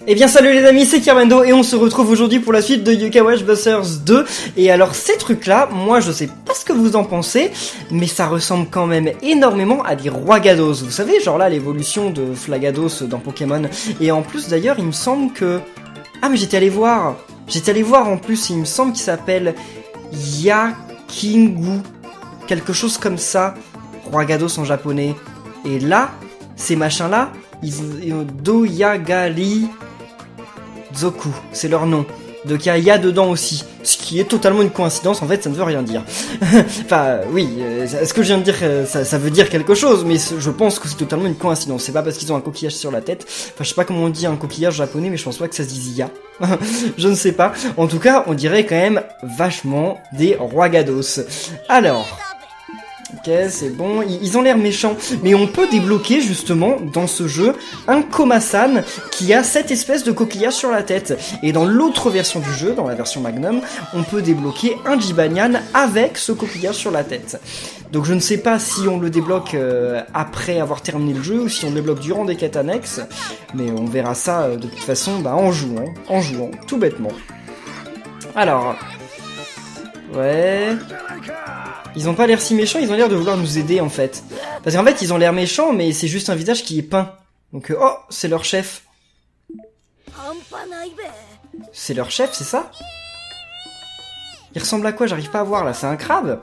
Eh bien salut les amis, c'est Kermendo et on se retrouve aujourd'hui pour la suite de Yokai Watch Busters 2. Et alors ces trucs là, moi je sais pas ce que vous en pensez, mais ça ressemble quand même énormément à des Roigados. Vous savez, genre là l'évolution de Flagados dans Pokémon. Et en plus d'ailleurs il me semble que... Ah mais j'étais allé voir en plus, il me semble qu'il s'appelle Yakingu. Quelque chose comme ça, Roigados en japonais. Et là, ces machins là, ils ont Doyagali Zoku, c'est leur nom. Donc il y a dedans aussi, ce qui est totalement une coïncidence, en fait ça ne veut rien dire. Enfin oui, ce que je viens de dire, ça veut dire quelque chose, mais je pense que c'est totalement une coïncidence. C'est pas parce qu'ils ont un coquillage sur la tête, enfin je sais pas comment on dit un coquillage japonais, mais je pense pas que ça se dise ya. Je ne sais pas, en tout cas on dirait quand même vachement des Roigados. Alors... Ok, c'est bon, ils ont l'air méchants, mais on peut débloquer justement dans ce jeu un Komasan qui a cette espèce de coquillage sur la tête. Et dans l'autre version du jeu, dans la version Magnum, on peut débloquer un Jibanyan avec ce coquillage sur la tête. Donc je ne sais pas si on le débloque après avoir terminé le jeu ou si on le débloque durant des quêtes annexes, mais on verra ça de toute façon en jouant, tout bêtement. Alors... Ouais... Ils ont pas l'air si méchants, ils ont l'air de vouloir nous aider en fait. Parce qu'en fait ils ont l'air méchants, mais c'est juste un visage qui est peint. Donc oh, c'est leur chef. C'est leur chef, c'est ça? Il ressemble à quoi? J'arrive pas à voir là, c'est un crabe?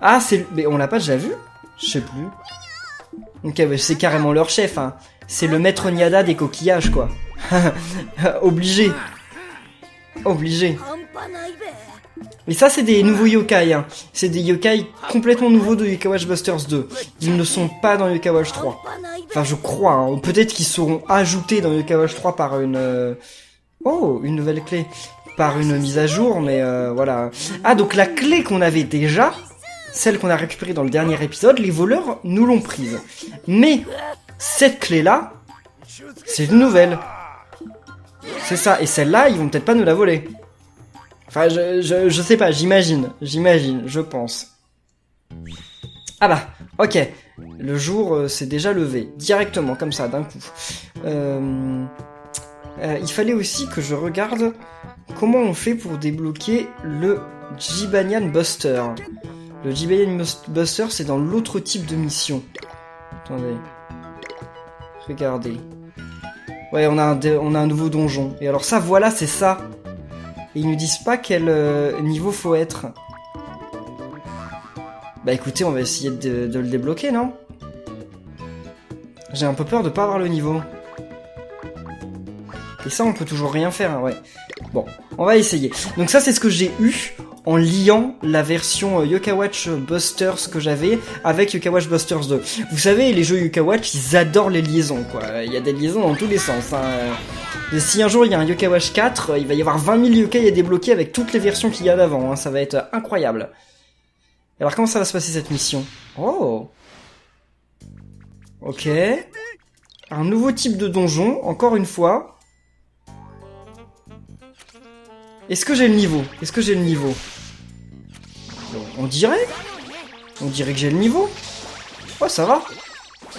Ah, c'est... Mais on l'a pas déjà vu? Je sais plus. Ok, bah, c'est carrément leur chef, hein. C'est le maître Niada des coquillages, quoi. Obligé. Obligé. Mais ça c'est des nouveaux yokai, hein. C'est des yokai complètement nouveaux de Yokai Watch Busters 2. Ils ne sont pas dans Yokai Watch 3. Enfin je crois, hein. Peut-être qu'ils seront ajoutés dans Yokai Watch 3 par une... Oh, une nouvelle clé. Par une mise à jour, mais voilà. Ah donc la clé qu'on avait déjà, celle qu'on a récupérée dans le dernier épisode, les voleurs nous l'ont prise. Mais cette clé là, c'est une nouvelle. C'est ça, et celle-là, ils vont peut-être pas nous la voler. Enfin, je sais pas, j'imagine, je pense. Ah bah, ok. Le jour s'est déjà levé, directement, comme ça, d'un coup. Il fallait aussi que je regarde comment on fait pour débloquer le Jibanyan Buster. Le Jibanyan Buster, c'est dans l'autre type de mission. Attendez. Regardez. Ouais, on a un nouveau donjon. Et alors ça, voilà, c'est ça. Et ils nous disent pas quel niveau faut être. Bah écoutez, on va essayer de le débloquer, non? J'ai un peu peur de pas avoir le niveau. Et ça, on peut toujours rien faire, hein, ouais. Bon, on va essayer. Donc ça, c'est ce que j'ai eu en liant la version Yokai Watch Busters que j'avais avec Yokai Watch Busters 2. Vous savez, les jeux Yokai Watch, ils adorent les liaisons, quoi. Il y a des liaisons dans tous les sens, hein. Si un jour il y a un Yokai Watch 4, il va y avoir 20 000 yokai à débloquer avec toutes les versions qu'il y a d'avant, hein. Ça va être incroyable. Alors comment ça va se passer cette mission? Oh. Ok. Un nouveau type de donjon, encore une fois. Est-ce que j'ai le niveau? On dirait que j'ai le niveau. Oh, ça va.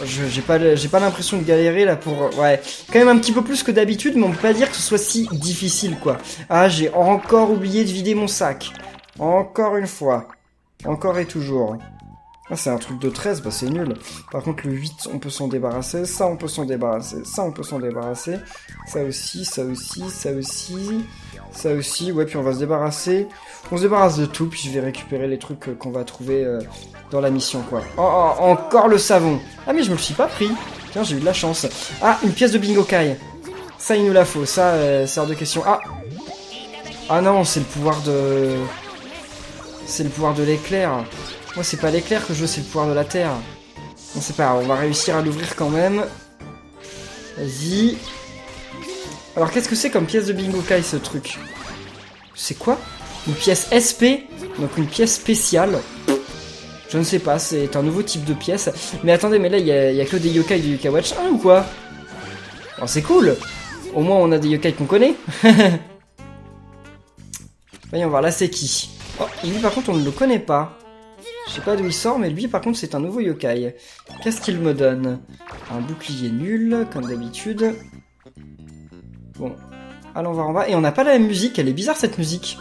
J'ai pas l'impression de galérer là pour... Ouais, quand même un petit peu plus que d'habitude, mais on peut pas dire que ce soit si difficile, quoi. Ah, j'ai encore oublié de vider mon sac. Encore une fois. Encore et toujours. Ah, c'est un truc de 13, bah c'est nul. Par contre, le 8, on peut s'en débarrasser. Ça, on peut s'en débarrasser. Ça, on peut s'en débarrasser. Ça aussi, ça aussi, ça aussi... Ça aussi, ouais, puis on va se débarrasser. On se débarrasse de tout, puis je vais récupérer les trucs qu'on va trouver dans la mission, quoi. Oh, encore le savon. Ah, mais je me le suis pas pris. Tiens, j'ai eu de la chance. Ah, une pièce de bingo kai. Ça, il nous la faut. Ça, c'est hors de question. Ah. Ah non, c'est le pouvoir de... C'est le pouvoir de l'éclair. Moi, c'est pas l'éclair que je veux, c'est le pouvoir de la terre. Non, c'est pas grave, on va réussir à l'ouvrir quand même. Vas-y. Alors, qu'est-ce que c'est comme pièce de bingo kai, ce truc? C'est quoi? Une pièce SP? Donc une pièce spéciale. Je ne sais pas, c'est un nouveau type de pièce. Mais attendez, mais là, il y a que des yokai du Yokai Watch 1 ou quoi? Oh, c'est cool! Au moins, on a des yokai qu'on connaît. Voyons voir, là, c'est qui? Oh, lui, par contre, on ne le connaît pas. Je sais pas d'où il sort, mais lui, par contre, c'est un nouveau yokai. Qu'est-ce qu'il me donne? Un bouclier nul, comme d'habitude. Bon, allons voir en bas. Et on n'a pas la même musique, elle est bizarre cette musique.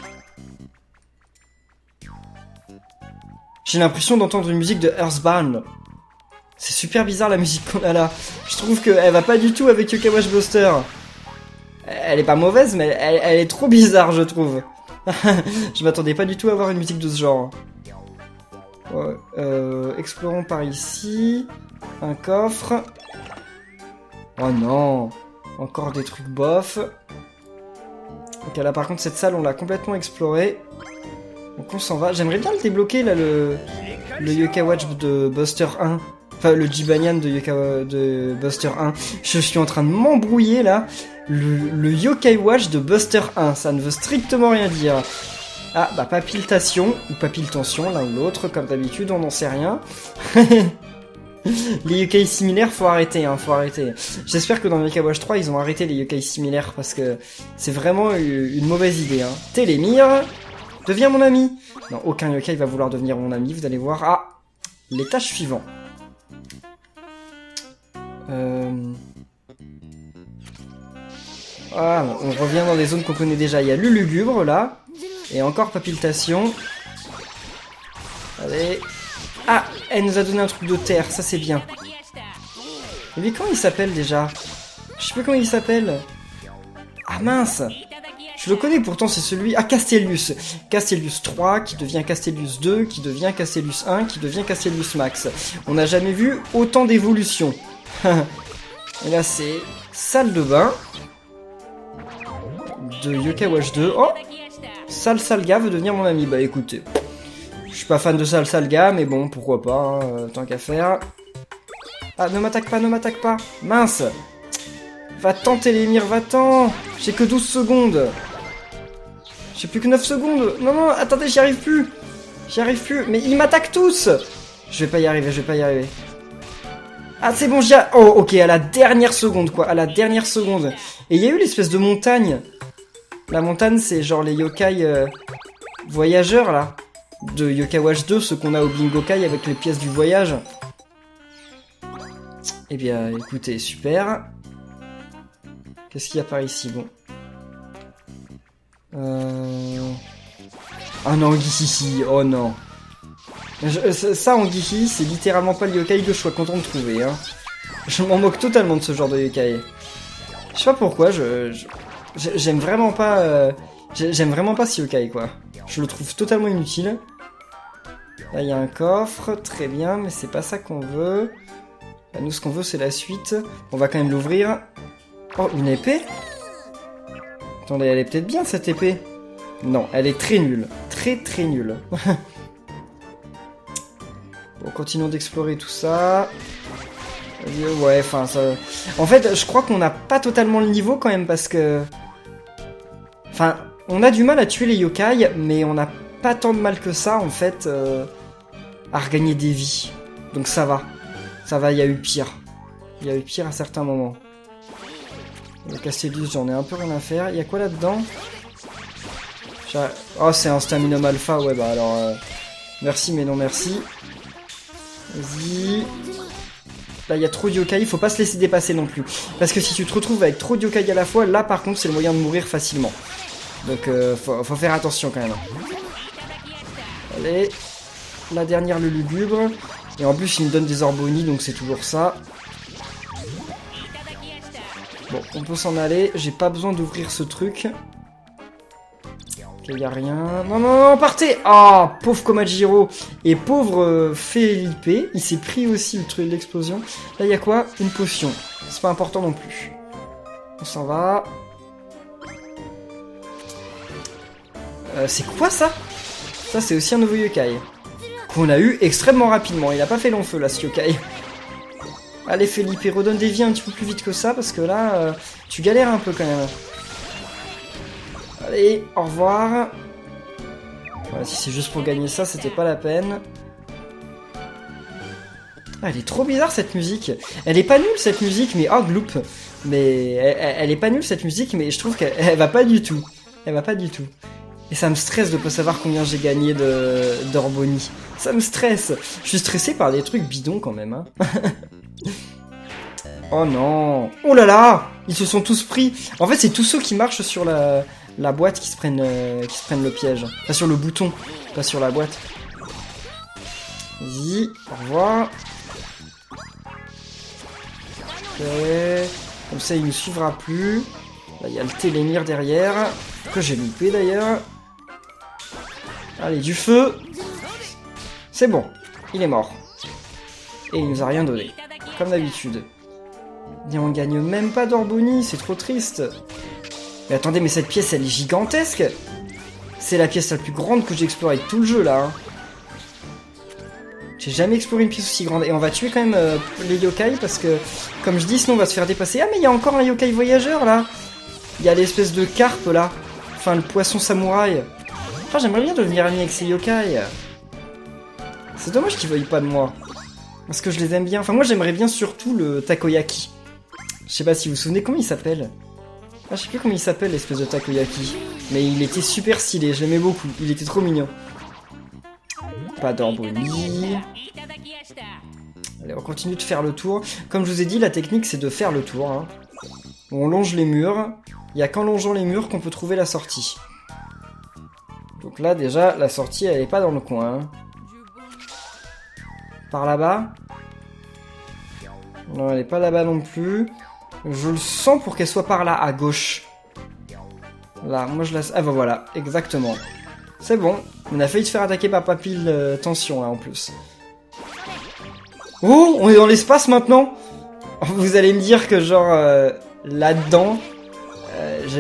J'ai l'impression d'entendre une musique de Earthbound. C'est super bizarre la musique qu'on a là. Je trouve qu'elle va pas du tout avec Yokai Watch Buster. Elle est pas mauvaise, mais elle est trop bizarre, je trouve. Je m'attendais pas du tout à avoir une musique de ce genre. Ouais, explorons par ici. Un coffre. Oh non. Encore des trucs bof. Ok, là par contre cette salle on l'a complètement explorée. Donc on s'en va. J'aimerais bien le débloquer là, le Yokai Watch de Buster 1. Enfin le Jibanyan de Buster 1. Je suis en train de m'embrouiller là. Le Yokai Watch de Buster 1. Ça ne veut strictement rien dire. Ah bah papiltation ou papiltension, l'un ou l'autre, comme d'habitude, on n'en sait rien. Les yokai similaires, faut arrêter, hein, faut arrêter. J'espère que dans Yokai Watch 3, ils ont arrêté les yokai similaires, parce que c'est vraiment une mauvaise idée. Hein. Télémire, deviens mon ami. Non, aucun yokai va vouloir devenir mon ami, vous allez voir. Ah, l'étage suivant. Ah, on revient dans des zones qu'on connaît déjà. Il y a le lugubre, là. Et encore papiltation. Allez. Ah, elle nous a donné un truc de terre, ça c'est bien. Mais comment il s'appelle déjà? Je sais pas comment il s'appelle. Ah mince. Je le connais pourtant, c'est celui... Ah, Castellus. Castellus 3, qui devient Castellus 2, qui devient Castellus 1, qui devient Castellus Max. On n'a jamais vu autant d'évolution. Et là c'est... Salle de bain. De Yokai Watch 2. Oh, Sal Salga veut devenir mon ami. Bah écoutez, je suis pas fan de Sal Salga, mais bon, pourquoi pas, hein, tant qu'à faire. Ah, ne m'attaque pas, ne m'attaque pas. Mince. Va-t'en, Télémire, va-t'en. J'ai que 12 secondes. J'ai plus que 9 secondes. Non, non, attendez, j'y arrive plus. J'y arrive plus. Mais ils m'attaquent tous. Je vais pas y arriver, je vais pas y arriver. Ah, c'est bon, j'y arrive. Oh, ok, à la dernière seconde, quoi. À la dernière seconde. Et il y a eu l'espèce de montagne. La montagne, c'est genre les yokai voyageurs, là. De Yokai Watch 2, ceux qu'on a au Bingokai avec les pièces du voyage. Eh bien, écoutez, super. Qu'est-ce qu'il y a par ici? Bon. Ah non, Anguihihi, oh non. Ça, Anguihihi, c'est littéralement pas le yokai que je sois content de trouver, hein. Je m'en moque totalement de ce genre de yokai. Je sais pas pourquoi, j'aime vraiment pas... J'aime vraiment pas ce yokai, quoi. Je le trouve totalement inutile. Là, il y a un coffre, très bien, mais c'est pas ça qu'on veut. Là, nous, ce qu'on veut, c'est la suite. On va quand même l'ouvrir. Oh, une épée? Attendez, elle est peut-être bien, cette épée. Non, elle est très nulle. Très, très nulle. Bon, continuons d'explorer tout ça. Ouais, enfin, ça... En fait, je crois qu'on n'a pas totalement le niveau, quand même, parce que... Enfin, on a du mal à tuer les yokai, mais on n'a pas tant de mal que ça, en fait, à regagner des vies. Donc ça va. Ça va, il y a eu pire. Il y a eu pire à certains moments. Le Castellus, j'en ai un peu rien à faire. Il y a quoi là-dedans? Oh, c'est un Staminum Alpha, ouais, bah alors... Merci, mais non merci. Vas-y... Là, il y a trop de yokai, il faut pas se laisser dépasser non plus. Parce que si tu te retrouves avec trop de yokai à la fois, là, par contre, c'est le moyen de mourir facilement. Donc, faut faire attention, quand même. Allez. La dernière, le lugubre. Et en plus, il me donne des orbonis, donc c'est toujours ça. Bon, on peut s'en aller. J'ai pas besoin d'ouvrir ce truc. Ok, y a rien. Non, non, non, partez! Ah, pauvre Komajiro. Et pauvre Felipe. Il s'est pris aussi le truc de l'explosion. Là, y a quoi? Une potion. C'est pas important non plus. On s'en va. C'est quoi ça? Ça, c'est aussi un nouveau yokai. Qu'on a eu extrêmement rapidement. Il a pas fait long feu, là, ce yokai. Allez, Felipe, redonne des vies un petit peu plus vite que ça, parce que là, tu galères un peu, quand même. Allez, au revoir. Voilà, si c'est juste pour gagner ça, c'était pas la peine. Ah, elle est trop bizarre, cette musique. Elle est pas nulle, cette musique, mais... Oh, gloup. Mais elle est pas nulle, cette musique, mais je trouve qu'elle va pas du tout. Elle va pas du tout. Et ça me stresse de pas savoir combien j'ai gagné d'Orboni. Ça me stresse. Je suis stressé par des trucs bidons quand même. Hein. Oh non. Oh là là. Ils se sont tous pris. En fait, c'est tous ceux qui marchent sur la boîte qui se prennent le piège. Enfin, sur le bouton, pas sur la boîte. Vas-y, au revoir. Ok. Comme ça, il ne suivra plus. Là, il y a le Télémire derrière. Que j'ai loupé d'ailleurs. Allez, du feu. C'est bon. Il est mort. Et il nous a rien donné. Comme d'habitude. Et on gagne même pas d'Orboni. C'est trop triste. Mais attendez, mais cette pièce, elle est gigantesque. C'est la pièce la plus grande que j'ai explorée de tout le jeu, là. Hein. J'ai jamais exploré une pièce aussi grande. Et on va tuer quand même les yokai parce que, comme je dis, sinon on va se faire dépasser. Ah, mais il y a encore un yokai voyageur, là. Il y a l'espèce de carpe, là. Enfin, le poisson samouraï. Enfin, j'aimerais bien devenir ami avec ces yokai. C'est dommage qu'ils veuillent pas de moi. Parce que je les aime bien. Enfin, moi, j'aimerais bien surtout le takoyaki. Je sais pas si vous vous souvenez comment il s'appelle. Ah, je sais plus comment il s'appelle, l'espèce de takoyaki. Mais il était super stylé, j'aimais beaucoup. Il était trop mignon. Pas d'Orboni. Allez, on continue de faire le tour. Comme je vous ai dit, la technique, c'est de faire le tour. Hein. On longe les murs. Il n'y a qu'en longeant les murs qu'on peut trouver la sortie. Donc là, déjà, la sortie, elle est pas dans le coin. Hein. Par là-bas. Non, elle est pas là-bas non plus. Je le sens pour qu'elle soit par là, à gauche. Là, moi je la... Ah bah voilà, exactement. C'est bon. On a failli se faire attaquer par Papille Tension, là, en plus. Oh, on est dans l'espace, maintenant. Vous allez me dire que, genre, là-dedans...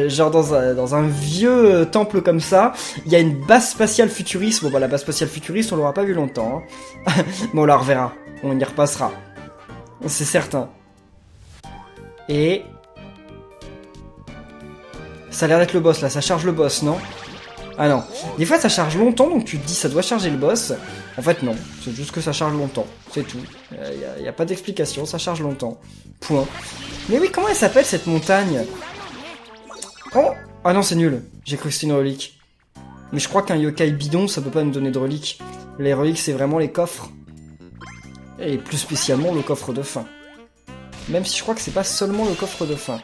genre dans un vieux temple comme ça, il y a une base spatiale futuriste. Bon bah la base spatiale futuriste, on l'aura pas vu longtemps. Hein. Mais on la reverra. On y repassera. C'est certain. Et... ça a l'air d'être le boss là, ça charge le boss, non? Ah non. Des fois ça charge longtemps, donc tu te dis ça doit charger le boss. En fait non, c'est juste que ça charge longtemps, c'est tout. Y a pas d'explication, ça charge longtemps. Point. Mais oui, comment elle s'appelle cette montagne? Oh! Ah non, c'est nul. J'ai cru que c'était une relique. Mais je crois qu'un yokai bidon, ça peut pas nous donner de reliques. Les reliques, c'est vraiment les coffres. Et plus spécialement le coffre de fin. Même si je crois que c'est pas seulement le coffre de fin.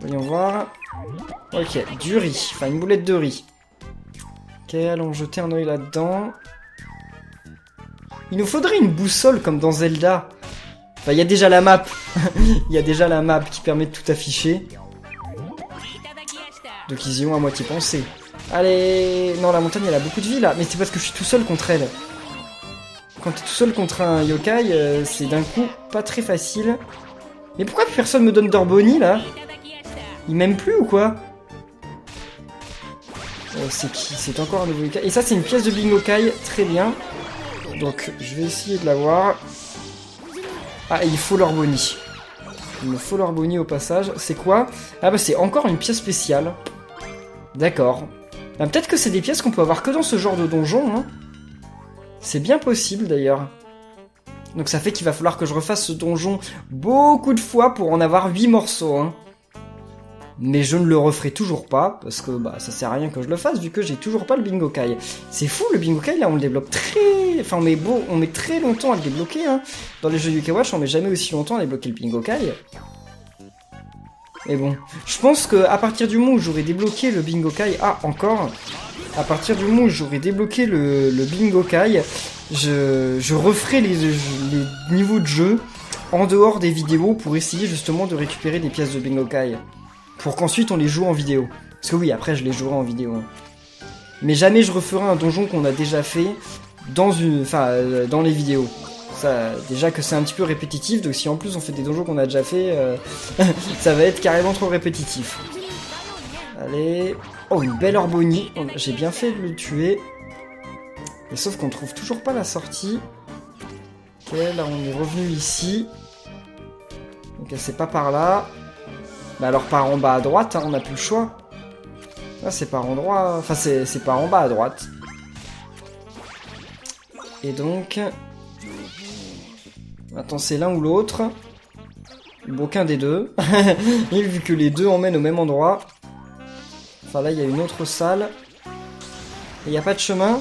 Voyons voir. Ok, du riz. Enfin, une boulette de riz. Ok, allons jeter un oeil là-dedans. Il nous faudrait une boussole comme dans Zelda. Enfin, il y a déjà la map. Il y a déjà la map qui permet de tout afficher. Donc ils y ont à moitié pensé. Allez... Non, la montagne, elle a beaucoup de vie, là. Mais c'est parce que je suis tout seul contre elle. Quand t'es tout seul contre un yokai, c'est d'un coup pas très facile. Mais pourquoi personne me donne d'Orboni, là? Il m'aime plus ou quoi? C'est qui? C'est encore un nouveau yokai. Et ça, c'est une pièce de Bingokai. Très bien. Donc, je vais essayer de l'avoir. Ah, et il faut l'Orboni. Il me faut l'Orboni au passage. C'est quoi? Ah bah, c'est encore une pièce spéciale. D'accord. Bah, peut-être que c'est des pièces qu'on peut avoir que dans ce genre de donjon, hein. C'est bien possible, d'ailleurs. Donc ça fait qu'il va falloir que je refasse ce donjon beaucoup de fois pour en avoir 8 morceaux, hein. Mais je ne le referai toujours pas, parce que bah ça sert à rien que je le fasse, vu que j'ai toujours pas le Bingokai. C'est fou, le Bingokai, là, on le débloque très... Enfin, on met très longtemps à le débloquer, hein. Dans les jeux Yokai Watch, on met jamais aussi longtemps à débloquer le Bingokai. Mais bon, je pense que à partir du moment où j'aurai débloqué le Bingokai... Ah, encore. À partir du moment où j'aurai débloqué le Bingokai, je referai les niveaux de jeu en dehors des vidéos pour essayer justement de récupérer des pièces de Bingokai. Pour qu'ensuite on les joue en vidéo. Parce que oui, après je les jouerai en vidéo. Mais jamais je referai un donjon qu'on a déjà fait dans les vidéos. Ça, déjà que c'est un petit peu répétitif, donc si en plus on fait des donjons qu'on a déjà fait, ça va être carrément trop répétitif. Allez... Oh, une belle Orboni. J'ai bien fait de le tuer. Mais sauf qu'on trouve toujours pas la sortie. Ok, là on est revenu ici. Donc c'est pas par là. Bah alors par en bas à droite, hein, on n'a plus le choix. Là c'est par endroit... Enfin c'est par en bas à droite. Et donc... Attends, c'est l'un ou l'autre. Aucun des deux. Et vu que les deux emmènent au même endroit... Enfin là, il y a une autre salle. Il n'y a pas de chemin.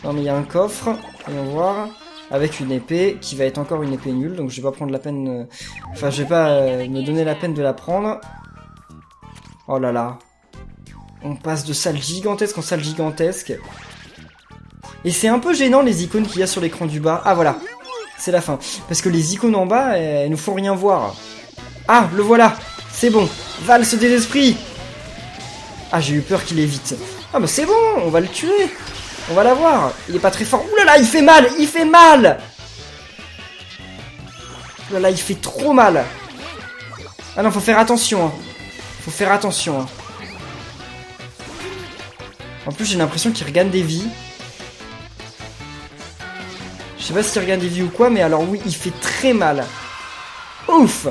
Non, mais il y a un coffre. Voyons voir. Avec une épée, qui va être encore une épée nulle. Donc je vais pas prendre la peine... Enfin, je vais pas me donner la peine de la prendre. Oh là là. On passe de salle gigantesque en salle gigantesque. Et c'est un peu gênant les icônes qu'il y a sur l'écran du bas. Ah voilà. C'est la fin. Parce que les icônes en bas, elles nous font rien voir. Ah, le voilà. C'est bon. Valse des esprits. Ah, j'ai eu peur qu'il évite. Ah bah c'est bon, on va le tuer. On va l'avoir. Il est pas très fort. Ouh là là, il fait mal. Il fait mal. Ouh là là, il fait trop mal. Ah non, faut faire attention. Hein. Faut faire attention. Hein. En plus, j'ai l'impression qu'il regagne des vies. Je sais pas s'il regagne des vies ou quoi, mais alors oui, il fait très mal. Ouf.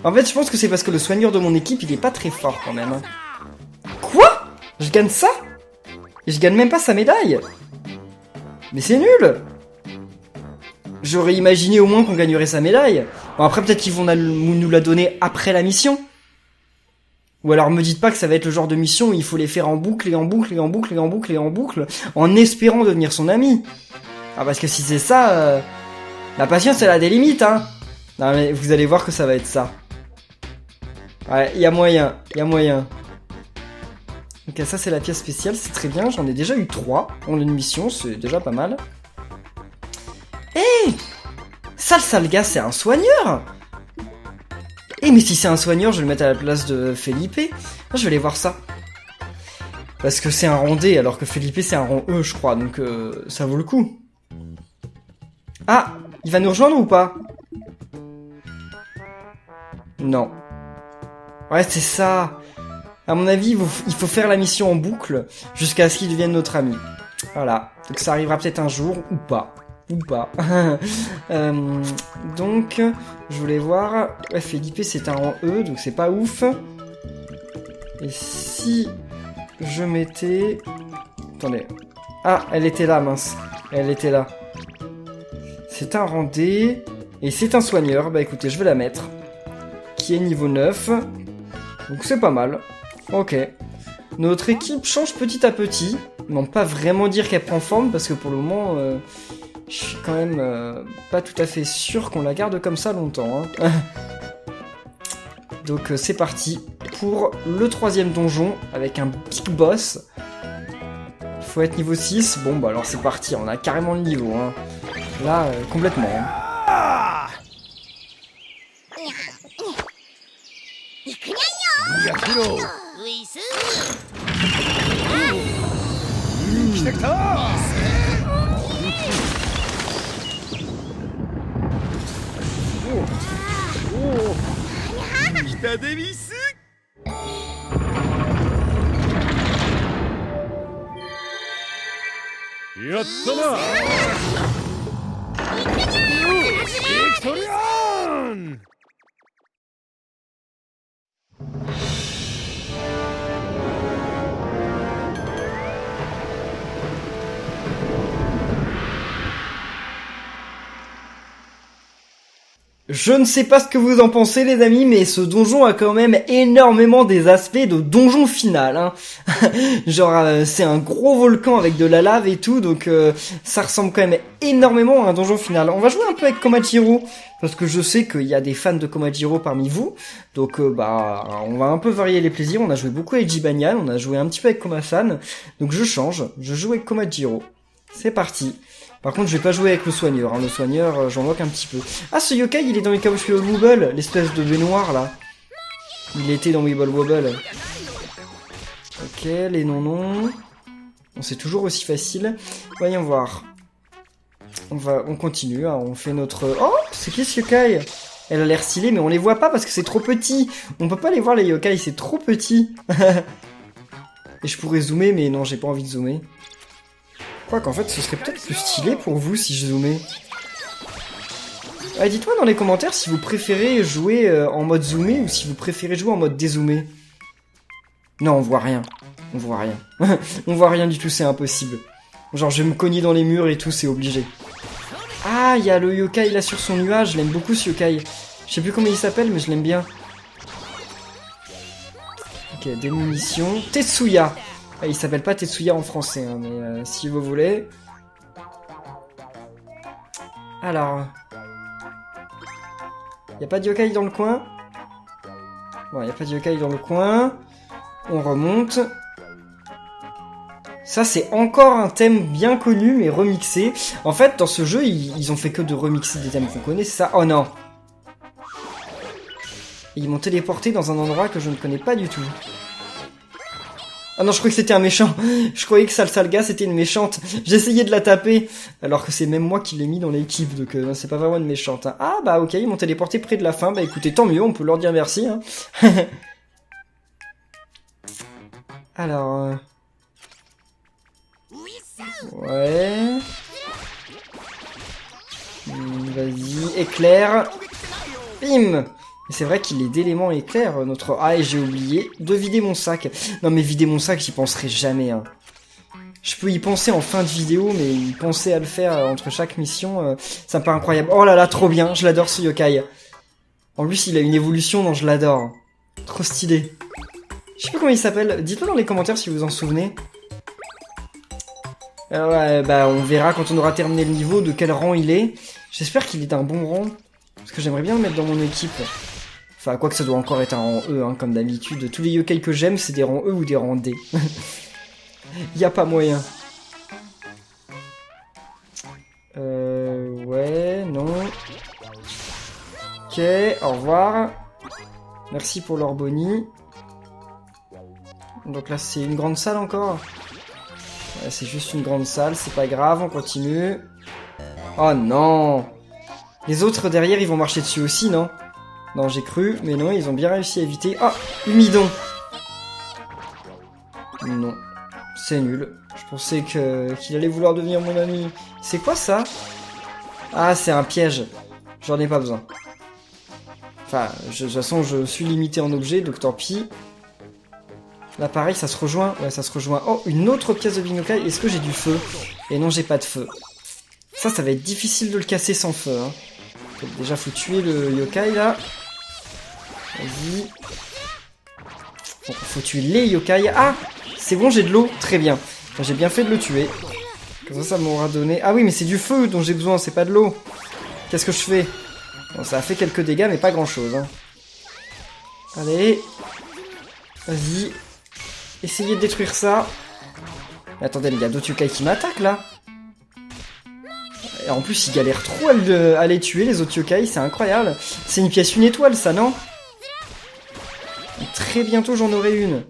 En fait, je pense que c'est parce que le soigneur de mon équipe, il est pas très fort quand même. Quoi? Je gagne ça? Et je gagne même pas sa médaille? Mais c'est nul! J'aurais imaginé au moins qu'on gagnerait sa médaille. Bon, après, peut-être qu'ils vont nous la donner après la mission. Ou alors, me dites pas que ça va être le genre de mission où il faut les faire en boucle et en boucle et en boucle et en boucle et en boucle, en espérant devenir son ami. Ah, parce que si c'est ça, la patience, elle a des limites, hein. Non, mais vous allez voir que ça va être ça. Ouais, il y a moyen, il y a moyen. Ok, ça c'est la pièce spéciale, c'est très bien, j'en ai déjà eu 3 en une mission, c'est déjà pas mal. Hé, ça le sale gars, c'est un soigneur. Mais si c'est un soigneur, je vais le mettre à la place de Felipe. Je vais aller voir ça. Parce que c'est un rang D, alors que Felipe c'est un rang E, je crois, donc ça vaut le coup. Ah, il va nous rejoindre ou pas? Non. Ouais, c'est ça. À mon avis, il faut faire la mission en boucle jusqu'à ce qu'il devienne notre ami. Voilà. Donc ça arrivera peut-être un jour, ou pas. Ou pas. Donc, je voulais voir... Ouais, Felipe, c'est un rang E, donc c'est pas ouf. Et si je mettais... Attendez. Ah, elle était là, mince. Elle était là. C'est un rang D. Et c'est un soigneur. Bah écoutez, je vais la mettre. Qui est niveau 9. Donc c'est pas mal. Ok. Notre équipe change petit à petit. Mais on peut pas vraiment dire qu'elle prend forme parce que pour le moment, je suis quand même pas tout à fait sûr qu'on la garde comme ça longtemps. Hein. Donc c'est parti pour le 3e donjon avec un big boss. Faut être niveau 6. Bon bah alors c'est parti, on a carrément le niveau. Hein. Là, complètement. Hein. Je ne sais pas ce que vous en pensez les amis, mais ce donjon a quand même énormément des aspects de donjon final. Hein. Genre c'est un gros volcan avec de la lave et tout, donc ça ressemble quand même énormément à un donjon final. On va jouer un peu avec Komajiro, parce que je sais qu'il y a des fans de Komajiro parmi vous, donc bah on va un peu varier les plaisirs. On a joué beaucoup avec Jibanyan, on a joué un petit peu avec Komasan, donc je change, je joue avec Komajiro. C'est parti. Par contre, je vais pas jouer avec le soigneur. Hein. Le soigneur, j'en moque un petit peu. Ah, ce yokai, il est dans les Kabushiro Wobble, l'espèce de baignoire, là. Il était dans Weeble Wobble. Ok, les non-non. Bon, c'est toujours aussi facile. Voyons voir. On continue, hein. On fait notre... Oh, c'est qui ce yokai? Elle a l'air stylée, mais on les voit pas parce que c'est trop petit. On peut pas les voir, les yokai, c'est trop petit. Et je pourrais zoomer, mais non, j'ai pas envie de zoomer. Quoi qu'en fait, ce serait peut-être plus stylé pour vous si je zoomais. Ah, dites-moi dans les commentaires si vous préférez jouer en mode zoomé ou si vous préférez jouer en mode dézoomé. Non, on voit rien. On voit rien. On voit rien du tout, c'est impossible. Genre, je vais me cogner dans les murs et tout, c'est obligé. Ah, il y a le yokai là sur son nuage, je l'aime beaucoup ce yokai. Je sais plus comment il s'appelle, mais je l'aime bien. Ok, des munitions. Tetsuya. Ah, il s'appelle pas Tetsuya en français, hein, mais si vous voulez. Alors... Y a pas de yokai dans le coin? Bon, y a pas de yokai dans le coin. On remonte. Ça, c'est encore un thème bien connu, mais remixé. En fait, dans ce jeu, ils ont fait que de remixer des thèmes qu'on connaît, c'est ça? Oh non! Et ils m'ont téléporté dans un endroit que je ne connais pas du tout. Ah non, je croyais que c'était un méchant. Je croyais que Salsalga, c'était une méchante. J'essayais de la taper, alors que c'est même moi qui l'ai mis dans l'équipe, donc c'est pas vraiment une méchante. Hein. Ah bah ok, ils m'ont téléporté près de la fin. Bah écoutez, tant mieux, on peut leur dire merci. Hein. Alors... Ouais... Vas-y, éclair. Bim! C'est vrai qu'il est d'éléments éclairs, notre... Ah, et j'ai oublié de vider mon sac. Non, mais vider mon sac, j'y penserai jamais. Hein. Je peux y penser en fin de vidéo, mais y penser à le faire entre chaque mission, ça me paraît incroyable. Oh là là, trop bien, je l'adore ce yokai. En plus, il a une évolution dont je l'adore. Trop stylé. Je sais pas comment il s'appelle. Dites-le dans les commentaires si vous en souvenez. Ouais, bah on verra quand on aura terminé le niveau de quel rang il est. J'espère qu'il est d'un bon rang. Parce que j'aimerais bien le mettre dans mon équipe. Enfin, quoi que ça doit encore être un rang E, hein, comme d'habitude. Tous les yokai que j'aime, c'est des rangs E ou des rangs D. Y a pas moyen. Ouais, non. Ok, au revoir. Merci pour leur boni. Donc là, c'est une grande salle encore. Ouais, c'est juste une grande salle, c'est pas grave, on continue. Oh non! Les autres derrière, ils vont marcher dessus aussi, non? Non, j'ai cru, mais non, ils ont bien réussi à éviter. Ah! Humidon! Non. C'est nul. Je pensais qu'il allait vouloir devenir mon ami. C'est quoi ça? Ah, c'est un piège. J'en ai pas besoin. Enfin, de toute façon, je suis limité en objet, donc tant pis. Là, pareil, ça se rejoint. Ouais, ça se rejoint. Oh, une autre pièce de Bingokai. Est-ce que j'ai du feu? Et non, j'ai pas de feu. Ça va être difficile de le casser sans feu. Hein. Donc, déjà, faut tuer le yokai, là. Vas-y. Bon, faut tuer les yokai. Ah! C'est bon, j'ai de l'eau. Très bien. Enfin, j'ai bien fait de le tuer. Comme ça m'aura donné... Ah oui, mais c'est du feu dont j'ai besoin, c'est pas de l'eau. Qu'est-ce que je fais? Bon, ça a fait quelques dégâts, mais pas grand-chose. Hein. Allez. Vas-y. Essayez de détruire ça. Mais attendez, il y a d'autres yokai qui m'attaquent, là. Et en plus, ils galèrent trop à les tuer, les autres yokai. C'est incroyable. C'est une pièce, une étoile, ça, non? Très bientôt, j'en aurai une.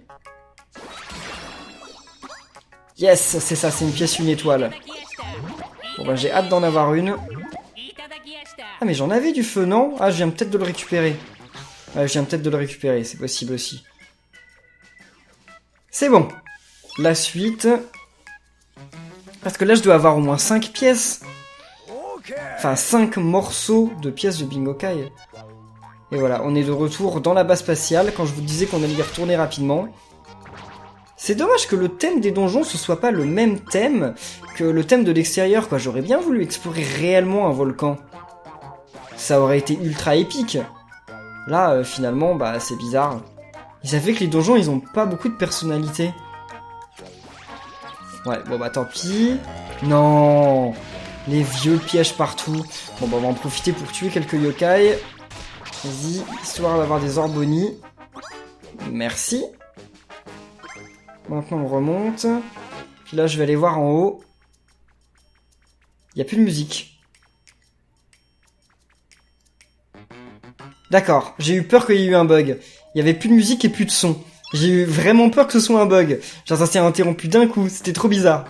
Yes, c'est ça, c'est une pièce, une étoile. Bon, bah, j'ai hâte d'en avoir une. Ah, mais j'en avais du feu, non? Ah, je viens peut-être de le récupérer. Ouais, je viens peut-être de le récupérer, c'est possible aussi. C'est bon. La suite. Parce que là, je dois avoir au moins 5 pièces. Enfin, 5 morceaux de pièces de Bingokai. Et voilà, on est de retour dans la base spatiale, quand je vous disais qu'on allait y retourner rapidement. C'est dommage que le thème des donjons, ce soit pas le même thème que le thème de l'extérieur, quoi. J'aurais bien voulu explorer réellement un volcan. Ça aurait été ultra épique. Là, finalement, bah, c'est bizarre. Ils savaient que les donjons, ils ont pas beaucoup de personnalité. Ouais, bon bah tant pis. Non, les vieux pièges partout. Bon bah on va en profiter pour tuer quelques yokai. Vas-y, histoire d'avoir des orboni. Merci. Maintenant on remonte. Puis là je vais aller voir en haut. Il n'y a plus de musique. D'accord, j'ai eu peur qu'il y ait eu un bug. Il y avait plus de musique et plus de son. J'ai eu vraiment peur que ce soit un bug. Genre ça s'est interrompu d'un coup, c'était trop bizarre.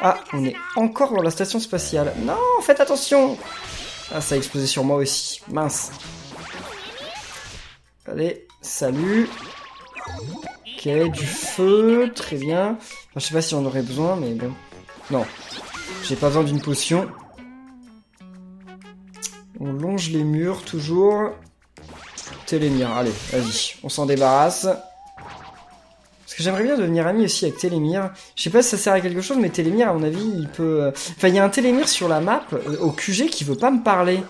Ah, on est encore dans la station spatiale. Non, faites attention. Ah, ça a explosé sur moi aussi. Mince. Allez, salut. Ok, du feu, très bien. Enfin, je sais pas si on aurait besoin, mais bon. Non, j'ai pas besoin d'une potion. On longe les murs, toujours. Télémire, allez, vas-y, on s'en débarrasse. Parce que j'aimerais bien devenir ami aussi avec Télémire. Je sais pas si ça sert à quelque chose, mais Télémire, à mon avis, il peut... Enfin, il y a un Télémire sur la map, au QG, qui veut pas me parler.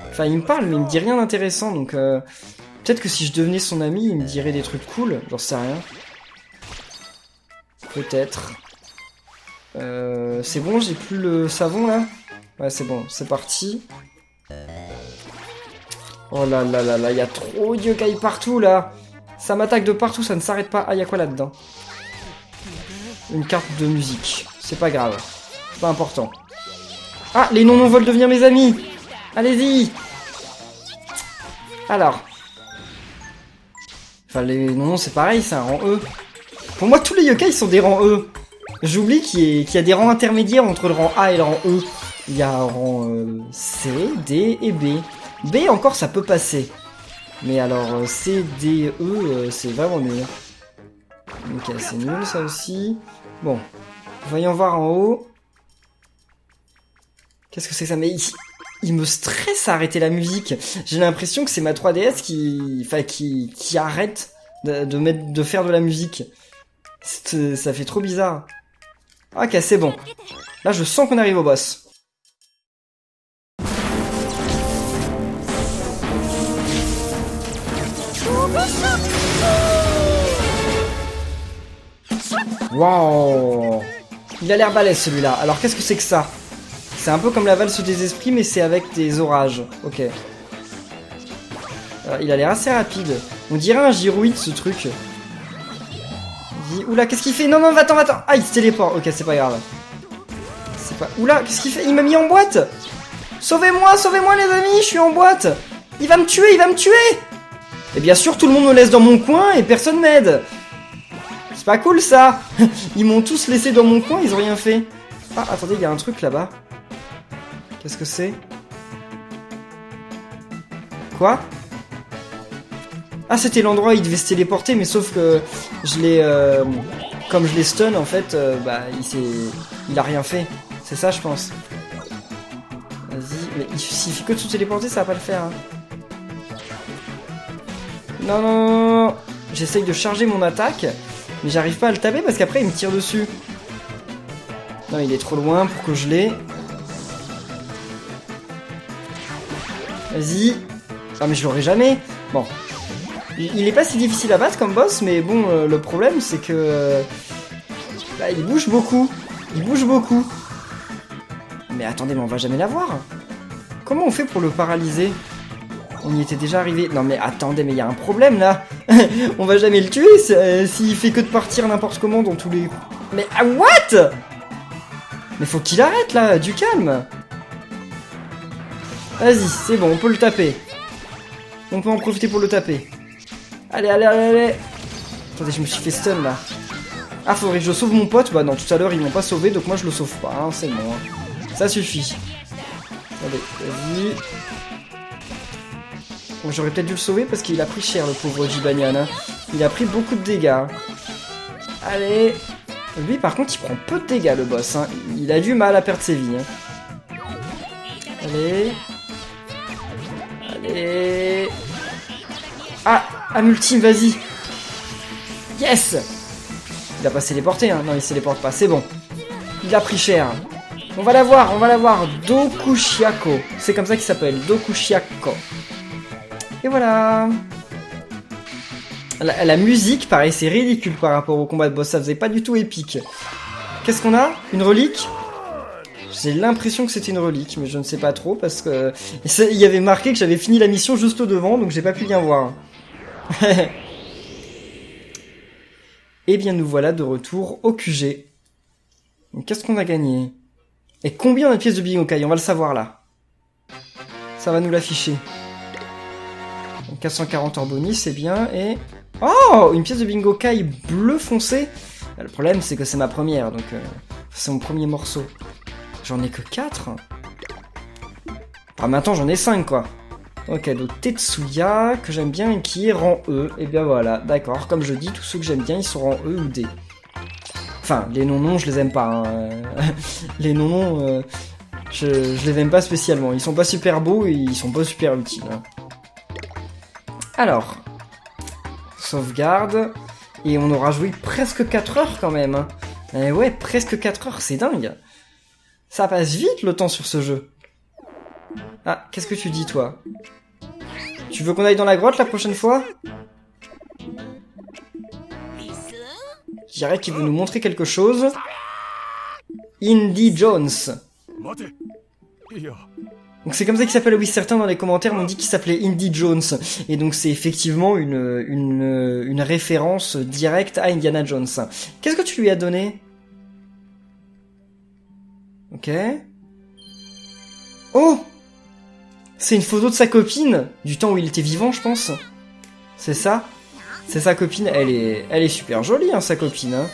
Enfin, il me parle, mais il me dit rien d'intéressant, donc... Peut-être que si je devenais son ami, il me dirait des trucs cool. J'en sais rien. Peut-être. C'est bon, j'ai plus le savon, là? Ouais, c'est bon, c'est parti. Oh là là là là, il y a trop de yokai partout, là. Ça m'attaque de partout, ça ne s'arrête pas. Ah, il y a quoi là-dedans? Une carte de musique. C'est pas grave. C'est pas important. Ah, les non-non veulent devenir mes amis. Allez-y. Alors. Enfin, les non-non, c'est pareil, c'est un rang E. Pour moi, tous les yokai sont des rangs E. J'oublie qu'il y a des rangs intermédiaires entre le rang A et le rang E. Il y a un rang C, D et B. B, encore, ça peut passer. Mais alors, C, D, E, c'est vraiment nul. Ok, c'est nul, ça aussi. Bon. Voyons voir en haut. Qu'est-ce que c'est que ça? Mais il me stresse à arrêter la musique. J'ai l'impression que c'est ma 3DS qui arrête de faire de la musique. Ça fait trop bizarre. Ok, c'est bon. Là, je sens qu'on arrive au boss. Waouh! Il a l'air balèze celui-là. Alors qu'est-ce que c'est que ça? C'est un peu comme la valse des esprits, mais c'est avec des orages. Ok. Il a l'air assez rapide. On dirait un gyroïde ce truc. Oula, qu'est-ce qu'il fait? Non, non, va-t'en, va-t'en. Ah, il se téléporte. Ok, c'est pas grave. C'est pas... Oula, qu'est-ce qu'il fait? Il m'a mis en boîte. Sauvez-moi, sauvez-moi les amis, je suis en boîte. Il va me tuer, il va me tuer. Et bien sûr, tout le monde me laisse dans mon coin et personne m'aide. C'est pas cool ça. Ils m'ont tous laissé dans mon coin, ils ont rien fait. Ah, attendez, il y a un truc là-bas. Qu'est-ce que c'est? Quoi? Ah, c'était l'endroit où il devait se téléporter, mais sauf que je l'ai... comme je l'ai stun, en fait, bah, il a rien fait. C'est ça, je pense. Vas-y, mais s'il fait que de se téléporter, ça va pas le faire. Hein. Non, non, non, non. J'essaye de charger mon attaque, mais j'arrive pas à le taper parce qu'après, il me tire dessus. Non, il est trop loin pour que je l'ai. Vas-y. Ah, mais je l'aurai jamais. Bon. Il est pas si difficile à battre comme boss, mais bon, le problème, c'est que... bah, il bouge beaucoup. Il bouge beaucoup. Mais attendez, mais on va jamais l'avoir. Comment on fait pour le paralyser? On y était déjà arrivé. Non, mais attendez, mais il y a un problème, là. On va jamais le tuer s'il fait que de partir n'importe comment dans tous les... Mais ah, what? Mais faut qu'il arrête, là. Du calme. Vas-y, c'est bon, on peut le taper. On peut en profiter pour le taper. Allez, allez, allez, allez. Attendez, je me suis fait stun, là. Ah, faudrait que je sauve mon pote. Bah non, tout à l'heure, ils m'ont pas sauvé, donc moi, je le sauve pas. Hein, c'est bon. Hein. Ça suffit. Attendez, vas-y. Bon, j'aurais peut-être dû le sauver parce qu'il a pris cher, le pauvre Jibanyan. Hein. Il a pris beaucoup de dégâts. Allez. Lui, par contre, il prend peu de dégâts, le boss. Hein. Il a du mal à perdre ses vies. Hein. Allez. Allez. Ah, un ultime, vas-y. Yes. Il a pas téléporté, hein. Non, il se téléporte pas, c'est bon. Il a pris cher. On va l'avoir, on va l'avoir. Dokushiako. C'est comme ça qu'il s'appelle, Dokushiako. Et voilà. La musique, pareil, c'est ridicule par rapport au combat de boss. Ça faisait pas du tout épique. Qu'est-ce qu'on a? Une relique? J'ai l'impression que c'était une relique, mais je ne sais pas trop parce que il y avait marqué que j'avais fini la mission juste au devant, donc j'ai pas pu bien voir. Et bien nous voilà de retour au QG. Qu'est-ce qu'on a gagné? Et combien de pièces de Bingokai? On va le savoir là. Ça va nous l'afficher. 440 hors bonus, c'est bien. Et... oh, une pièce de Bingokai bleu foncé. Le problème, c'est que c'est ma première, donc c'est mon premier morceau. J'en ai que 4. Ah, maintenant j'en ai 5, quoi. Ok, donc Tetsuya, que j'aime bien et qui est rang E. Et bien voilà, d'accord. Comme je dis, tous ceux que j'aime bien, ils sont rang E ou D. Enfin, les non-non, je les aime pas. Hein. Les non-non, je les aime pas spécialement. Ils sont pas super beaux et ils sont pas super utiles. Hein. Alors, sauvegarde. Et on aura joué presque 4 heures quand même. Hein. Et ouais, presque 4 heures, c'est dingue. Ça passe vite le temps sur ce jeu. Ah, qu'est-ce que tu dis toi? Tu veux qu'on aille dans la grotte la prochaine fois? Je dirais qu'il veut nous montrer quelque chose. Indy Jones. Donc c'est comme ça qu'il s'appelle, oui, certains dans les commentaires m'ont dit qu'il s'appelait Indy Jones. Et donc c'est effectivement une référence directe à Indiana Jones. Qu'est-ce que tu lui as donné? Ok. Oh! C'est une photo de sa copine, du temps où il était vivant, je pense. C'est ça? C'est sa copine, elle est super jolie, hein, sa copine, hein.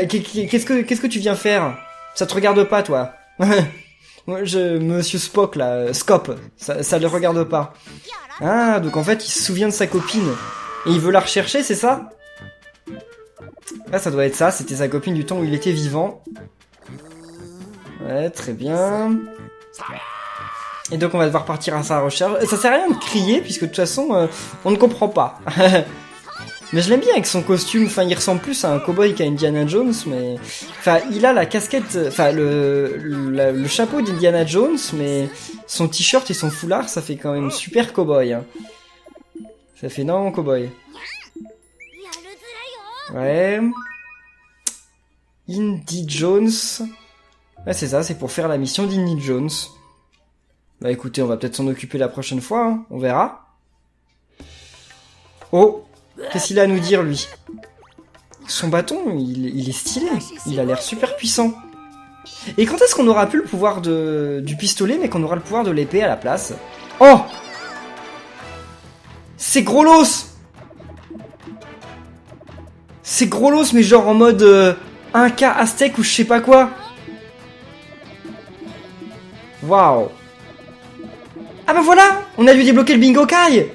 Qu'est-ce que tu viens faire? Ça te regarde pas, toi? Monsieur Spock, là, Scop, ça le regarde pas. Ah, donc en fait, il se souvient de sa copine. Et il veut la rechercher, c'est ça? Là, ça doit être ça, c'était sa copine du temps où il était vivant. Ouais, très bien. Et donc on va devoir partir à sa recherche. Ça sert à rien de crier, puisque de toute façon, on ne comprend pas. Mais je l'aime bien avec son costume, enfin il ressemble plus à un cowboy qu'à Indiana Jones, mais... Enfin, il a la casquette, enfin le chapeau d'Indiana Jones, mais son t-shirt et son foulard, ça fait quand même super cowboy. Hein. Ça fait énormément cowboy. Ouais... Indy Jones... Ouais, c'est ça, c'est pour faire la mission d'Indy Jones. Bah écoutez, on va peut-être s'en occuper la prochaine fois, hein. On verra. Oh! Qu'est-ce qu'il a à nous dire, lui? Son bâton, il est stylé. Il a l'air super puissant. Et quand est-ce qu'on aura plus le pouvoir du pistolet, mais qu'on aura le pouvoir de l'épée à la place? Oh! C'est Grolos! C'est Grolos, mais genre en mode 1K aztèque ou je sais pas quoi. Waouh! Ah bah voilà! On a dû débloquer le Bingo Kai!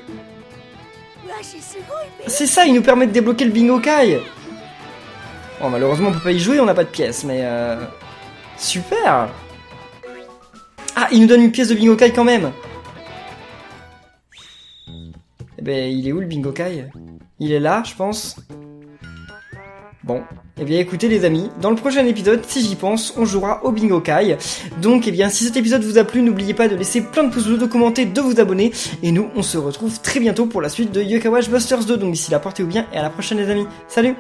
C'est ça, il nous permet de débloquer le Bingo Kai! Bon, malheureusement, on peut pas y jouer, on n'a pas de pièces, mais super! Ah, il nous donne une pièce de Bingo Kai quand même! Eh ben, il est où le Bingo Kai? Il est là, je pense. Bon. Eh bien écoutez les amis, dans le prochain épisode, si j'y pense, on jouera au Bingo Kai. Donc eh bien si cet épisode vous a plu, n'oubliez pas de laisser plein de pouces bleus, de commenter, de vous abonner. Et nous, on se retrouve très bientôt pour la suite de Yokai Watch Busters 2. Donc d'ici là, portez-vous bien et à la prochaine les amis. Salut!